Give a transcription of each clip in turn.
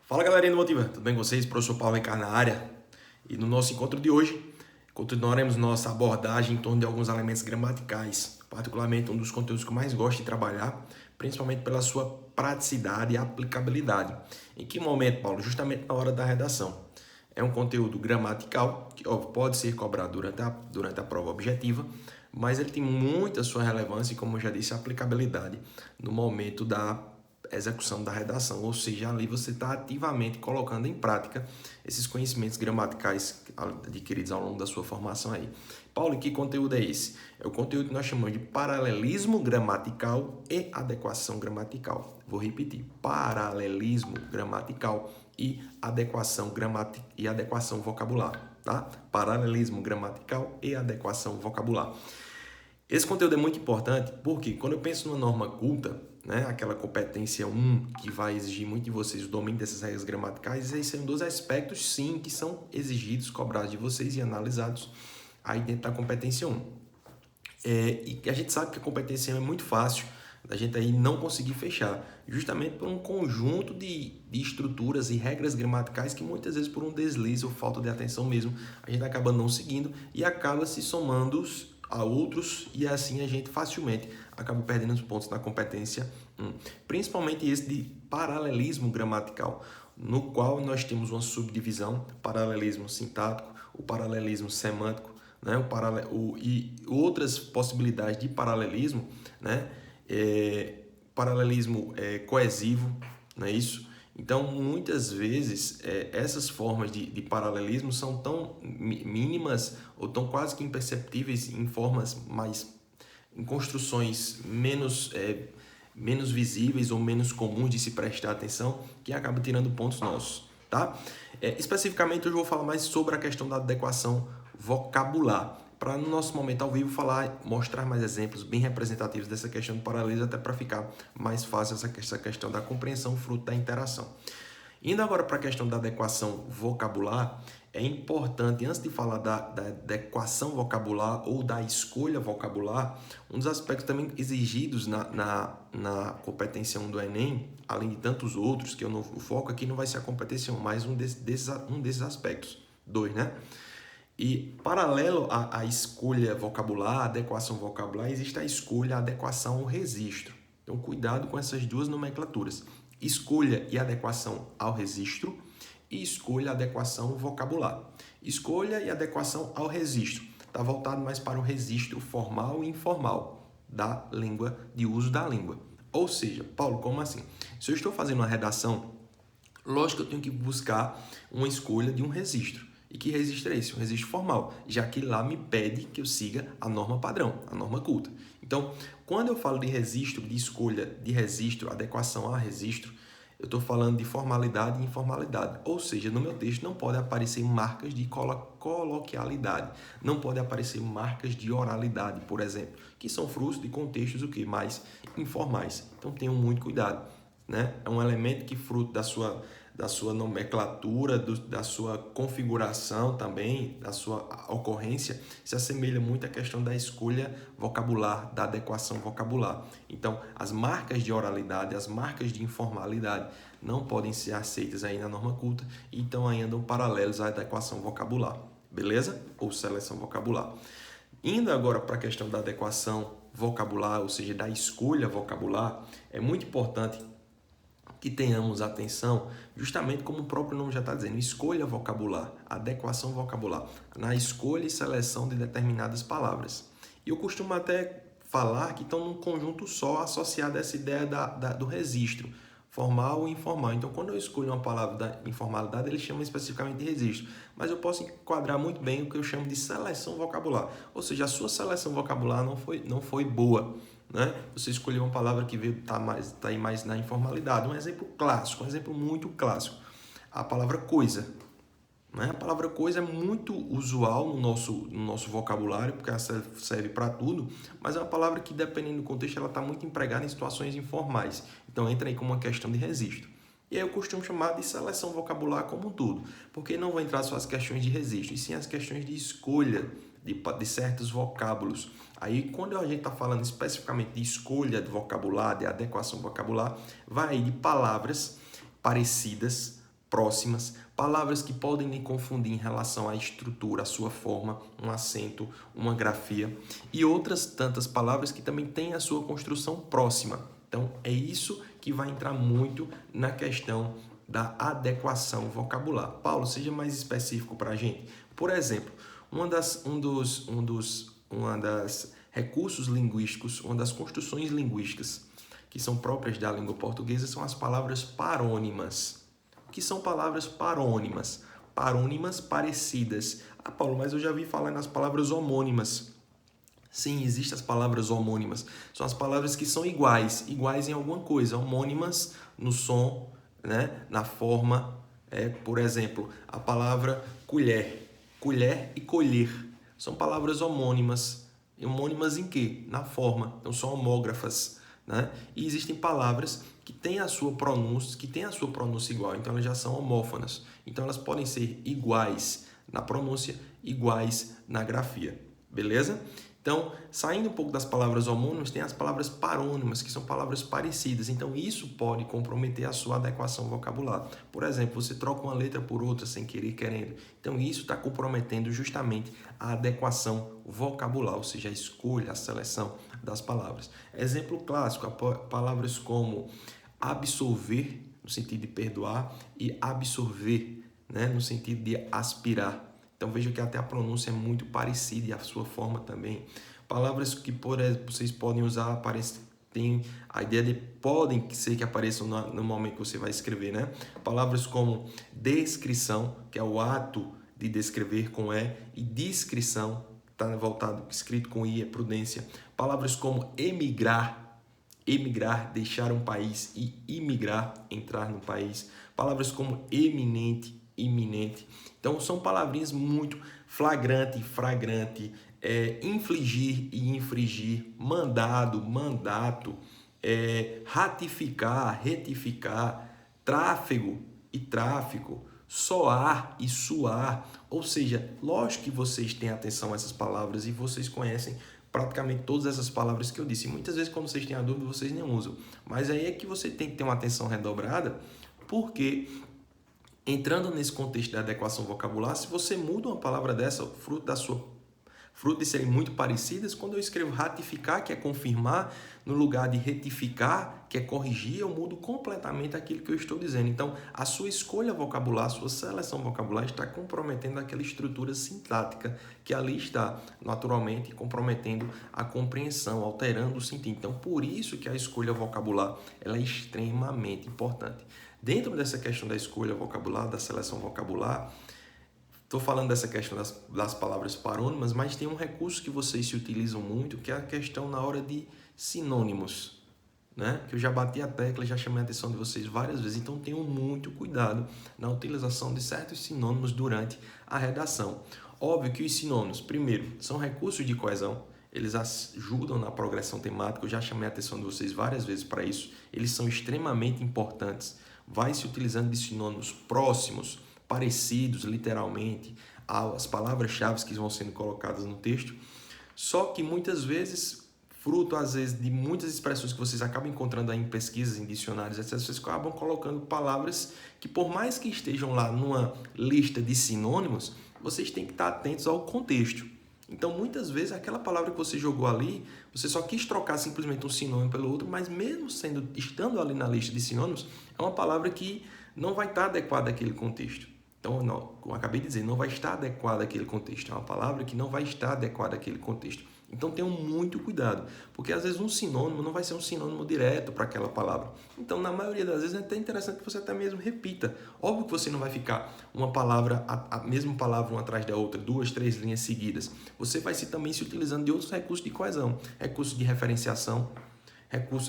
Fala galerinha do Motiva, tudo bem com vocês? Professor Paulo Ricar na área. E no nosso encontro de hoje, continuaremos nossa abordagem em torno de alguns elementos gramaticais, particularmente um dos conteúdos que eu mais gosto de trabalhar, principalmente pela sua praticidade e aplicabilidade. Em que momento, Paulo? Justamente na hora da redação. É um conteúdo gramatical, que pode ser cobrado durante a prova objetiva, mas ele tem muita sua relevância e, como eu já disse, aplicabilidade no momento da execução da redação, ou seja, ali você está ativamente colocando em prática esses conhecimentos gramaticais adquiridos ao longo da sua formação aí. Paulo, e que conteúdo é esse? É o conteúdo que nós chamamos de paralelismo gramatical e adequação gramatical. Vou repetir, paralelismo gramatical e adequação vocabular, tá? Paralelismo gramatical e adequação vocabular. Esse conteúdo é muito importante porque quando eu penso numa norma culta, né, aquela competência 1 que vai exigir muito de vocês o domínio dessas regras gramaticais, esses são dois aspectos, sim, que são exigidos, cobrados de vocês e analisados aí dentro da competência 1. E a gente sabe que a competência 1 é muito fácil da gente aí não conseguir fechar, justamente por um conjunto de estruturas e regras gramaticais que muitas vezes por um deslize ou falta de atenção mesmo, a gente acaba não seguindo e acaba se somando a outros e assim a gente facilmente acaba perdendo os pontos na competência 1. Principalmente esse de paralelismo gramatical, no qual nós temos uma subdivisão, paralelismo sintático, o paralelismo semântico, né, e outras possibilidades de paralelismo, né, paralelismo coesivo, não é isso? Então, muitas vezes, essas formas de paralelismo são tão mínimas ou tão quase que imperceptíveis em em construções menos visíveis ou menos comuns de se prestar atenção, que acaba tirando pontos nossos, tá? Especificamente, hoje eu vou falar mais sobre a questão da adequação vocabular, para no nosso momento ao vivo mostrar mais exemplos bem representativos dessa questão do paralelismo, até para ficar mais fácil essa questão da compreensão fruto da interação. Indo agora para a questão da adequação vocabular, é importante, antes de falar da adequação vocabular ou da escolha vocabular, um dos aspectos também exigidos na competência 1 do Enem, além de tantos outros, que o foco aqui não vai ser a competência 1, mas um desses aspectos. 2, né? E paralelo à escolha vocabular, adequação vocabular, existe a escolha, a adequação ao registro. Então, cuidado com essas duas nomenclaturas. Escolha e adequação ao registro e escolha e adequação vocabular. Escolha e adequação ao registro. Está voltado mais para o registro formal e informal da língua, de uso da língua. Ou seja, Paulo, como assim? Se eu estou fazendo uma redação, lógico que eu tenho que buscar uma escolha de um registro. E que registro é esse? Um registro formal, já que lá me pede que eu siga a norma padrão, a norma culta. Então, quando eu falo de registro, de escolha de registro, adequação a registro, eu estou falando de formalidade e informalidade. Ou seja, no meu texto não pode aparecer marcas de coloquialidade, não pode aparecer marcas de oralidade, por exemplo, que são frutos de contextos mais informais. Então, tenham muito cuidado, né? É um elemento que fruto da sua nomenclatura, da sua configuração também, da sua ocorrência, se assemelha muito à questão da escolha vocabular, da adequação vocabular. Então, as marcas de oralidade, as marcas de informalidade não podem ser aceitas aí na norma culta e então aí andam paralelos à adequação vocabular, beleza? Ou seleção vocabular. Indo agora para a questão da adequação vocabular, ou seja, da escolha vocabular, é muito importante que tenhamos atenção, justamente como o próprio nome já está dizendo, escolha vocabular, adequação vocabular, na escolha e seleção de determinadas palavras. E eu costumo até falar que estão num conjunto só associado a essa ideia do registro, formal e informal. Então, quando eu escolho uma palavra da informalidade, ele chama especificamente de registro. Mas eu posso enquadrar muito bem o que eu chamo de seleção vocabular. Ou seja, a sua seleção vocabular não foi boa, né? Você escolheu uma palavra que veio tá aí mais na informalidade. Um exemplo clássico, um exemplo muito clássico. A palavra coisa. Né? A palavra coisa é muito usual no nosso vocabulário, porque ela serve para tudo, mas é uma palavra que, dependendo do contexto, ela está muito empregada em situações informais. Então, entra aí como uma questão de registro. E aí eu costumo chamar de seleção vocabular como um todo, porque não vão entrar só as questões de registro, e sim as questões de escolha de certos vocábulos. Aí, quando a gente está falando especificamente de escolha de vocabulário, de adequação vocabular, vai aí de palavras parecidas, próximas, palavras que podem lhe confundir em relação à estrutura, à sua forma, um acento, uma grafia, e outras tantas palavras que também têm a sua construção próxima. Então, é isso que vai entrar muito na questão da adequação vocabular. Paulo, seja mais específico para a gente. Por exemplo, uma das recursos linguísticos, uma das construções linguísticas que são próprias da língua portuguesa são as palavras parônimas. O que são palavras parônimas? Parônimas parecidas. Ah, Paulo, mas eu já vi falar nas palavras homônimas. Sim, existem as palavras homônimas. São as palavras que são iguais em alguma coisa, homônimas no som, né? Na forma. Por exemplo, a palavra colher. Colher e colher. São palavras homônimas. Homônimas em quê? Na forma. Então, são homógrafas. Né? E existem palavras que têm a sua pronúncia igual, então elas já são homófonas. Então elas podem ser iguais na pronúncia, iguais na grafia. Beleza? Então, saindo um pouco das palavras homônimas, tem as palavras parônimas, que são palavras parecidas. Então, isso pode comprometer a sua adequação vocabular. Por exemplo, você troca uma letra por outra sem querer, querendo. Então, isso está comprometendo justamente a adequação vocabular, ou seja, a escolha, a seleção das palavras. Exemplo clássico, palavras como absolver, no sentido de perdoar, e absorver, né, no sentido de aspirar. Então veja que até a pronúncia é muito parecida e a sua forma também. Palavras que vocês podem usar, tem a ideia de podem ser que apareçam no momento que você vai escrever, né? Palavras como descrição, que é o ato de descrever com e discrição, está voltado, escrito com I, é prudência. Palavras como emigrar, deixar um país, e imigrar, entrar no país. Palavras como eminente, iminente. Então, são palavrinhas muito flagrante, infligir e infringir, mandado, mandato, ratificar, retificar, tráfego e tráfico, soar e suar. Ou seja, lógico que vocês têm atenção a essas palavras e vocês conhecem praticamente todas essas palavras que eu disse. Muitas vezes, quando vocês têm a dúvida, vocês nem usam. Mas aí é que você tem que ter uma atenção redobrada, porque entrando nesse contexto da adequação vocabular, se você muda uma palavra dessa, fruto de serem muito parecidas, quando eu escrevo ratificar, que é confirmar, no lugar de retificar, que é corrigir, eu mudo completamente aquilo que eu estou dizendo. Então, a sua escolha vocabular, a sua seleção vocabular está comprometendo aquela estrutura sintática que ali está, naturalmente, comprometendo a compreensão, alterando o sentido. Então, por isso que a escolha vocabular ela é extremamente importante. Dentro dessa questão da escolha vocabular, da seleção vocabular, estou falando dessa questão das palavras parônimas, mas tem um recurso que vocês se utilizam muito, que é a questão na hora de sinônimos, né? Que eu já bati a tecla, já chamei a atenção de vocês várias vezes, então tenham muito cuidado na utilização de certos sinônimos durante a redação. Óbvio que os sinônimos, primeiro, são recursos de coesão, eles ajudam na progressão temática, eu já chamei a atenção de vocês várias vezes para isso, eles são extremamente importantes. Vai se utilizando de sinônimos próximos, parecidos, literalmente, às palavras-chave que vão sendo colocadas no texto. Só que muitas vezes, fruto às vezes de muitas expressões que vocês acabam encontrando aí em pesquisas, em dicionários, etc., vocês acabam colocando palavras que, por mais que estejam lá numa lista de sinônimos, vocês têm que estar atentos ao contexto. Então, muitas vezes, aquela palavra que você jogou ali, você só quis trocar simplesmente um sinônimo pelo outro, mas mesmo estando ali na lista de sinônimos, é uma palavra que não vai estar adequada àquele contexto. Então, como eu acabei de dizer, não vai estar adequada àquele contexto. É uma palavra que não vai estar adequada àquele contexto. Então, tenham muito cuidado, porque às vezes um sinônimo não vai ser um sinônimo direto para aquela palavra. Então, na maioria das vezes, é até interessante que você até mesmo repita. Óbvio que você não vai ficar uma palavra, a mesma palavra uma atrás da outra, 2, 3 linhas seguidas. Você vai também se utilizando de outros recursos de coesão, recursos de referenciação,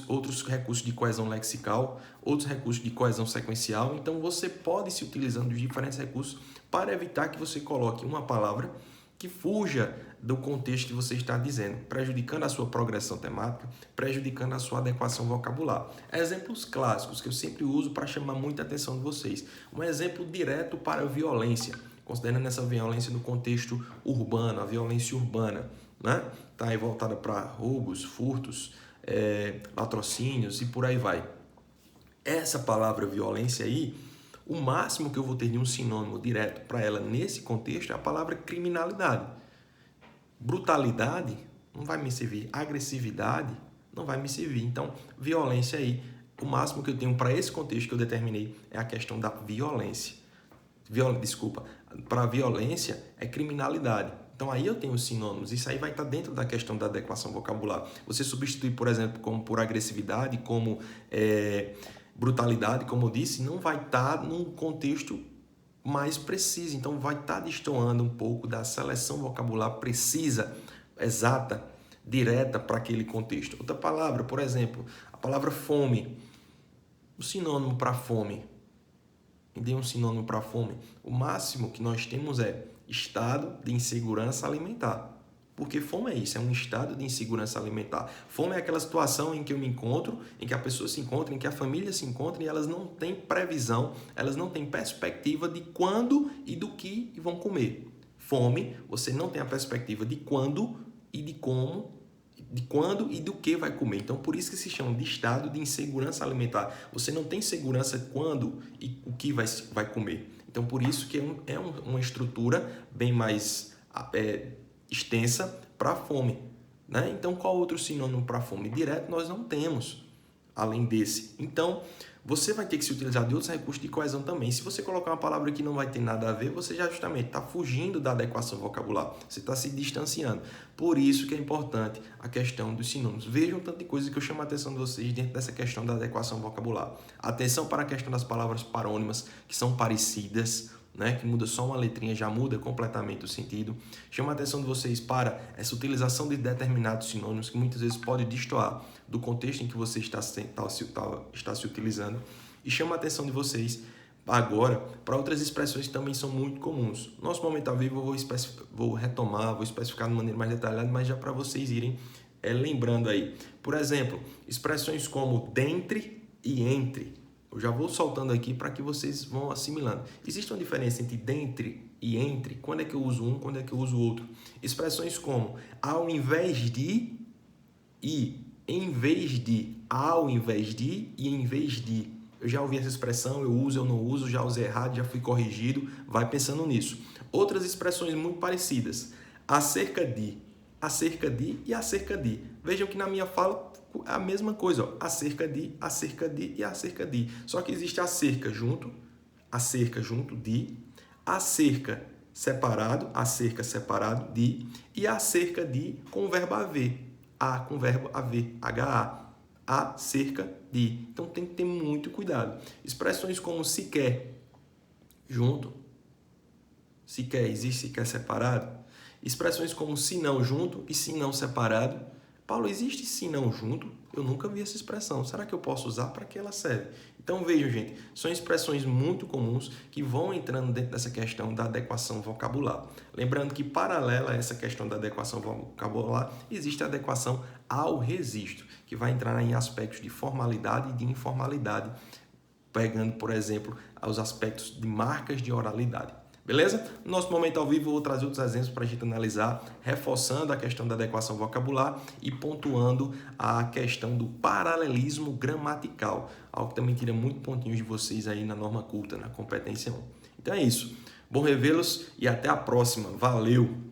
outros recursos de coesão lexical, outros recursos de coesão sequencial. Então, você pode se utilizando de diferentes recursos para evitar que você coloque uma palavra que fuja do contexto que você está dizendo, prejudicando a sua progressão temática, prejudicando a sua adequação vocabular. Exemplos clássicos que eu sempre uso para chamar muita atenção de vocês. Um exemplo direto para a violência, considerando essa violência no contexto urbano, a violência urbana, né? Está aí voltada para roubos, furtos, latrocínios e por aí vai. Essa palavra violência aí, O máximo que eu vou ter de um sinônimo direto para ela nesse contexto é a palavra criminalidade. Brutalidade não vai me servir. Agressividade não vai me servir. Então, violência aí, o máximo que eu tenho para esse contexto que eu determinei é a questão da violência. Para violência é criminalidade. Então aí eu tenho os sinônimos. Isso aí vai estar dentro da questão da adequação vocabular. Você substitui, por exemplo, como por agressividade, como brutalidade, como eu disse, não vai estar num contexto mais preciso. Então vai estar destoando um pouco da seleção vocabular precisa, exata, direta para aquele contexto. Outra palavra, por exemplo, a palavra fome. O sinônimo para fome. Me dê um sinônimo para fome. O máximo que nós temos é estado de insegurança alimentar. Porque fome é isso, é um estado de insegurança alimentar. Fome é aquela situação em que eu me encontro, em que a pessoa se encontra, em que a família se encontra e elas não têm previsão, elas não têm perspectiva de quando e do que vão comer. Fome, você não tem a perspectiva de quando e de como, de quando e do que vai comer. Então, por isso que se chama de estado de insegurança alimentar. Você não tem segurança quando e o que vai comer. Então, por isso que é uma estrutura bem mais extensa para a fome. Né? Então, qual outro sinônimo para fome? Direto nós não temos, além desse. Então, você vai ter que se utilizar de outros recursos de coesão também. Se você colocar uma palavra que não vai ter nada a ver, você já justamente está fugindo da adequação vocabular. Você está se distanciando. Por isso que é importante a questão dos sinônimos. Vejam tanto de coisa que eu chamo a atenção de vocês dentro dessa questão da adequação vocabular. Atenção para a questão das palavras parônimas, que são parecidas, né, que muda só uma letrinha, já muda completamente o sentido. Chama a atenção de vocês para essa utilização de determinados sinônimos que muitas vezes pode destoar do contexto em que você está se utilizando. E chama a atenção de vocês agora para outras expressões que também são muito comuns. Nosso momento ao vivo eu vou retomar, vou especificar de maneira mais detalhada, mas já para vocês irem lembrando aí. Por exemplo, expressões como dentre e entre. Eu já vou soltando aqui para que vocês vão assimilando. Existe uma diferença entre dentre e entre? Quando é que eu uso um, quando é que eu uso o outro? Expressões como ao invés de e em vez de, ao invés de e em vez de. Eu já ouvi essa expressão, eu uso, eu não uso, já usei errado, já fui corrigido. Vai pensando nisso. Outras expressões muito parecidas. Acerca de e acerca de. Vejam que na minha fala a mesma coisa, ó. Acerca de e acerca de. Só que existe acerca junto de, acerca separado de e acerca de com o verbo haver. A com o verbo haver, H-A. Acerca de. Então tem que ter muito cuidado. Expressões como sequer junto, sequer, existe sequer separado. Expressões como se não junto e se não separado. Paulo, existe se não junto? Eu nunca vi essa expressão. Será que eu posso usar? Para que ela serve? Então vejam, gente, são expressões muito comuns que vão entrando dentro dessa questão da adequação vocabular. Lembrando que, paralela a essa questão da adequação vocabular, existe a adequação ao registro, que vai entrar em aspectos de formalidade e de informalidade, pegando, por exemplo, os aspectos de marcas de oralidade. Beleza? No nosso momento ao vivo eu vou trazer outros exemplos para a gente analisar, reforçando a questão da adequação vocabular e pontuando a questão do paralelismo gramatical, algo que também tira muito pontinhos de vocês aí na norma culta, na competência 1. Então é isso. Bom revê-los e até a próxima. Valeu!